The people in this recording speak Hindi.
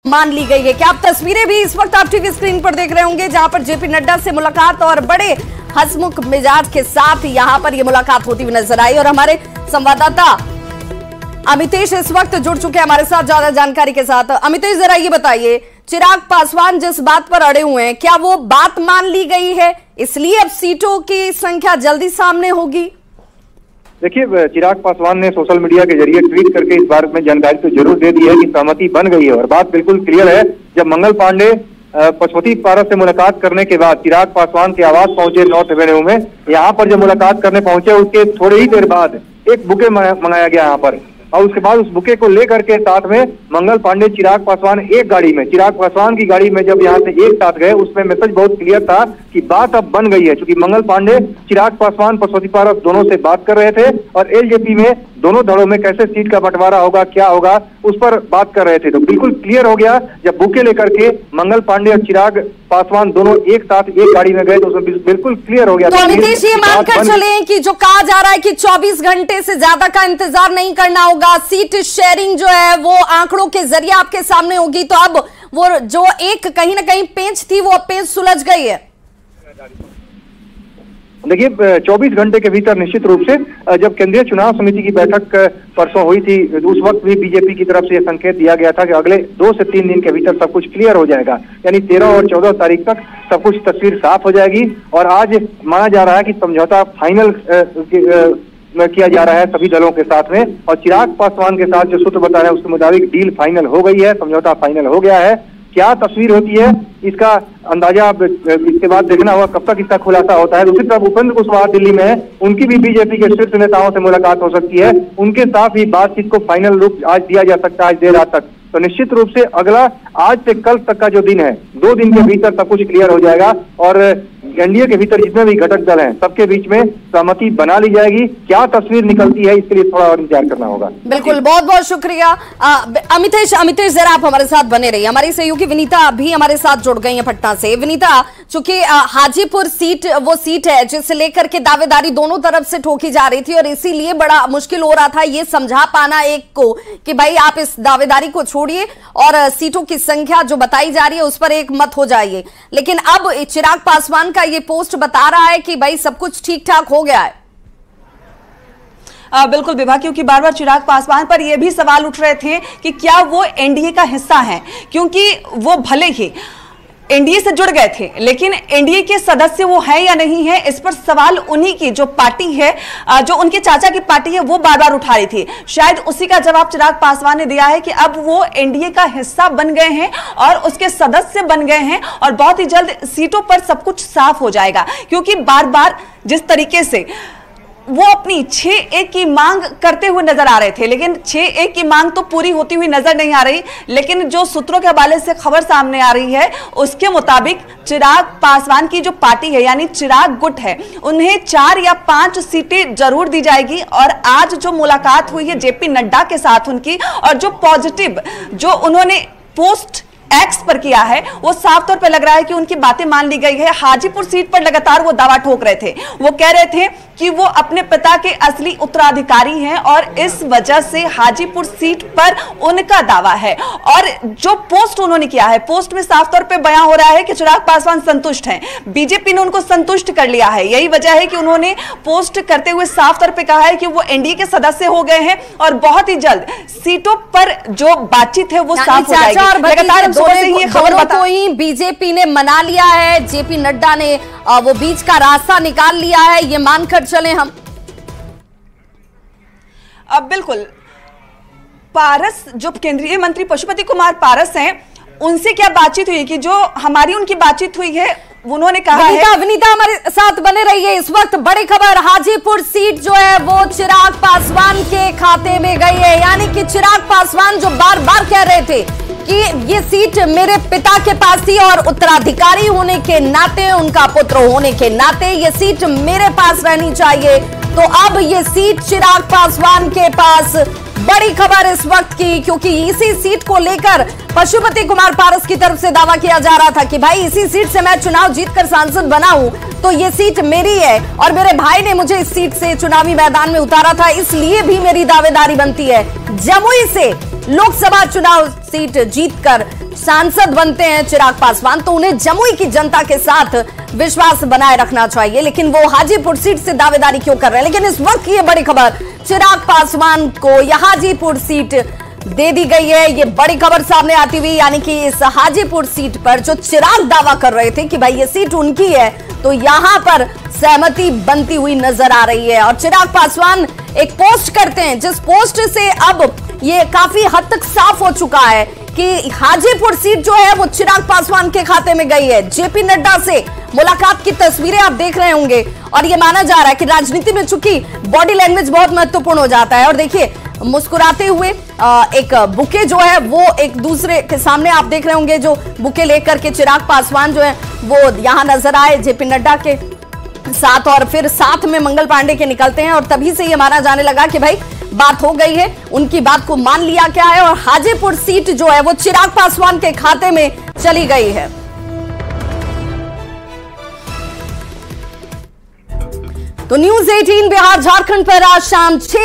मान ली गई है। क्या आप तस्वीरें भी इस वक्त आप टीवी स्क्रीन पर देख रहे होंगे, जहां पर जेपी नड्डा से मुलाकात और बड़े हंसमुख मिजाज के साथ यहां पर यह मुलाकात होती हुई नजर आई। और हमारे संवाददाता अमितेश इस वक्त जुड़ चुके हैं हमारे साथ ज्यादा जानकारी के साथ। अमितेश, जरा ये बताइए, चिराग पासवान जिस बात पर अड़े हुए हैं, क्या वो बात मान ली गई है, इसलिए अब सीटों की संख्या जल्दी सामने होगी? देखिए, चिराग पासवान ने सोशल मीडिया के जरिए ट्वीट करके इस बारे में जानकारी तो जरूर दे दी है कि सहमति बन गई है और बात बिल्कुल क्लियर है। जब मंगल पांडे पशुपति पारस से मुलाकात करने के बाद चिराग पासवान के आवास पहुंचे नॉर्थ एवेन्यू में, यहाँ पर जब मुलाकात करने पहुंचे उसके थोड़ी ही देर बाद एक बुके मंगाया गया यहाँ पर, और उसके बाद उस बुके को लेकर के साथ में मंगल पांडे चिराग पासवान एक गाड़ी में, चिराग पासवान की गाड़ी में जब यहाँ से एक साथ गए, उसमें मैसेज बहुत क्लियर था कि बात अब बन गई है। क्योंकि मंगल पांडे चिराग पासवान पशुपति पारस दोनों से बात कर रहे थे और एलजेपी में दोनों दलों में कैसे सीट का बंटवारा होगा, क्या होगा, उस पर बात कर रहे थे। तो बिल्कुल क्लियर हो गया जब बुके लेकर के मंगल पांडे और चिराग पासवान दोनों एक साथ एक गाड़ी में गए, तो उसमें बिल्कुल क्लियर हो गया। तो अमितेश, ये मानकर चले कि जो कहा जा रहा है कि 24 घंटे से ज्यादा का इंतजार नहीं करना होगा, सीट शेयरिंग जो है वो आंकड़ों के जरिए आपके सामने होगी, तो अब वो जो एक कहीं ना कहीं पेंच थी वो पेंच सुलझ गई है। देखिए, 24 घंटे के भीतर निश्चित रूप से जब केंद्रीय चुनाव समिति की बैठक परसों हुई थी, उस वक्त भी बीजेपी की तरफ से यह संकेत दिया गया था कि अगले 2 से 3 दिन के भीतर सब कुछ क्लियर हो जाएगा। यानी 13 और 14 तारीख तक सब कुछ तस्वीर साफ हो जाएगी। और आज माना जा रहा है कि समझौता फाइनल किया जा रहा है सभी दलों के साथ में, और चिराग पासवान के साथ जो सूत्र बता रहे हैं उसके मुताबिक डील फाइनल हो गई है, समझौता फाइनल हो गया है। क्या तस्वीर होती है इसका अंदाजा अब इसके बाद देखना होगा कब तक इसका खुलासा होता है। दूसरी तरफ उपेंद्र कुशवाहा दिल्ली में है, उनकी भी बीजेपी के शीर्ष नेताओं से मुलाकात हो सकती है, उनके साथ ही बातचीत को फाइनल रूप आज दिया जा सकता है, आज देर रात तक। तो निश्चित रूप से अगला आज से कल तक का जो दिन है, 2 दिन के भीतर सब कुछ क्लियर हो जाएगा और एनडीए के भीतर जितने भी घटक दल हैं सबके बीच में सहमति बना ली जाएगी। क्या तस्वीर निकलती है इसके लिए थोड़ा और इंतजार करना होगा। बिल्कुल, बहुत बहुत शुक्रिया अमितेश, जरा आप हमारे साथ बने रहिए। हमारी सहयोगी विनीता भी हमारे साथ जुड़ गई है पटना से। विनीता, चूंकि हाजीपुर सीट वो सीट है जिसे लेकर के दावेदारी दोनों तरफ से ठोकी जा रही थी और इसीलिए बड़ा मुश्किल हो रहा था ये समझा पाना एक को कि भाई आप इस दावेदारी को छोड़िए और सीटों की संख्या जो बताई जा रही है उस पर एक मत हो जाइए। लेकिन अब चिराग पासवान का ये पोस्ट बता रहा है कि भाई सब कुछ ठीक ठाक हो गया है। बिल्कुल विभा, क्योंकि बार बार चिराग पासवान पर यह भी सवाल उठ रहे थे कि क्या वो एनडीए का हिस्सा हैं, क्योंकि वो भले ही एनडीए से जुड़ गए थे लेकिन एनडीए के सदस्य वो है या नहीं है, इस पर सवाल उन्हीं की जो पार्टी है, जो उनके चाचा की पार्टी है, वो बार बार उठा रही थी। शायद उसी का जवाब चिराग पासवान ने दिया है कि अब वो एनडीए का हिस्सा बन गए हैं और उसके सदस्य बन गए हैं और बहुत ही जल्द सीटों पर सब कुछ साफ हो जाएगा। क्योंकि बार बार जिस तरीके से वो अपनी 6-1 की मांग करते हुए नजर आ रहे थे, लेकिन 6-1 की मांग तो पूरी होती हुई नजर नहीं आ रही। लेकिन जो सूत्रों के हवाले से खबर सामने आ रही है उसके मुताबिक चिराग पासवान की जो पार्टी है यानी चिराग गुट है, उन्हें 4 या 5 सीटें जरूर दी जाएगी। और आज जो मुलाकात हुई है जेपी नड्डा के साथ उनकी, और जो पॉजिटिव जो उन्होंने पोस्ट एक्स पर किया है, वो साफ तौर पर लग रहा है कि उनकी बातें मान ली गई है। हाजीपुर सीट पर लगातार वो दावा ठोक रहे थे, वो कह रहे थे कि वो अपने पिता के असली उत्तराधिकारी हैं और इस वजह से हाजीपुर सीट पर उनका दावा है। और जो पोस्ट उन्होंने किया है, पोस्ट में साफ तौर पे बयां हो रहा है कि चिराग पासवान संतुष्ट हैं, बीजेपी ने उनको संतुष्ट कर लिया है। यही वजह है कि उन्होंने पोस्ट करते हुए साफ तौर पे कहा है कि वो एनडीए के सदस्य हो गए हैं और बहुत ही जल्द सीटों पर जो बातचीत है वो साफ हो जाएगी। लगातार को ही बीजेपी ने मना लिया है, जेपी नड्डा ने वो बीच का रास्ता निकाल लिया है, ये मानकर चले हम। अब बिल्कुल, पारस जो केंद्रीय मंत्री पशुपति कुमार पारस हैं, उनसे क्या बातचीत हुई कि जो हमारी उनकी बातचीत हुई है, उन्होंने कहा है। विनीता हमारे साथ बने रहिए। इस वक्त बड़ी खबर, हाजीपुर सीट जो है वो चिराग पासवान के खाते में गई है। यानी कि चिराग पासवान जो बार बार कह रहे थे कि ये सीट मेरे पिता के पास थी और उत्तराधिकारी होने के नाते, उनका पुत्र होने के नाते ये सीट मेरे पास रहनी चाहिए, तो अब ये सीट चिराग पासवान के पास। बड़ी खबर इस वक्त की, क्योंकि इसी सीट को लेकर पशुपति कुमार पारस की तरफ से दावा किया जा रहा था कि भाई इसी सीट से मैं चुनाव जीतकर सांसद बना हूं, तो ये सीट मेरी है और मेरे भाई ने मुझे इस सीट से चुनावी मैदान में उतारा था, इसलिए भी मेरी दावेदारी बनती है। जमुई से लोकसभा चुनाव सीट जीतकर सांसद बनते हैं चिराग पासवान तो उन्हें जमुई की जनता के साथ विश्वास बनाए रखना चाहिए, लेकिन वो हाजीपुर सीट से दावेदारी क्यों कर रहे हैं। लेकिन इस वक्त की ये बड़ी खबर, चिराग पासवान को यह हाजीपुर सीट दे दी गई है। ये बड़ी खबर सामने आती हुई, यानी कि इस हाजीपुर सीट पर जो चिराग दावा कर रहे थे कि भाई ये सीट उनकी है, तो यहां पर सहमति बनती हुई नजर आ रही है। और चिराग पासवान एक पोस्ट करते हैं, जिस पोस्ट से अब ये काफी हद तक साफ हो चुका है कि हाजीपुर सीट जो है वो चिराग पासवान के खाते में गई है। जेपी नड्डा से मुलाकात की तस्वीरें आप देख रहे होंगे और ये माना जा रहा है कि राजनीति में चूंकि बॉडी लैंग्वेज बहुत महत्वपूर्ण हो जाता है। और देखिए मुस्कुराते हुए एक बुके जो है वो एक दूसरे के सामने आप देख रहे होंगे, जो बुके लेकर के चिराग पासवान जो है वो यहां नजर आए जेपी नड्डा के साथ, और फिर साथ में मंगल पांडे के निकलते हैं। और तभी से ये माना जाने लगा कि भाई बात हो गई है, उनकी बात को मान लिया गया है और हाजीपुर सीट जो है वो चिराग पासवान के खाते में चली गई है। तो न्यूज़ 18 बिहार झारखंड पर आज शाम 6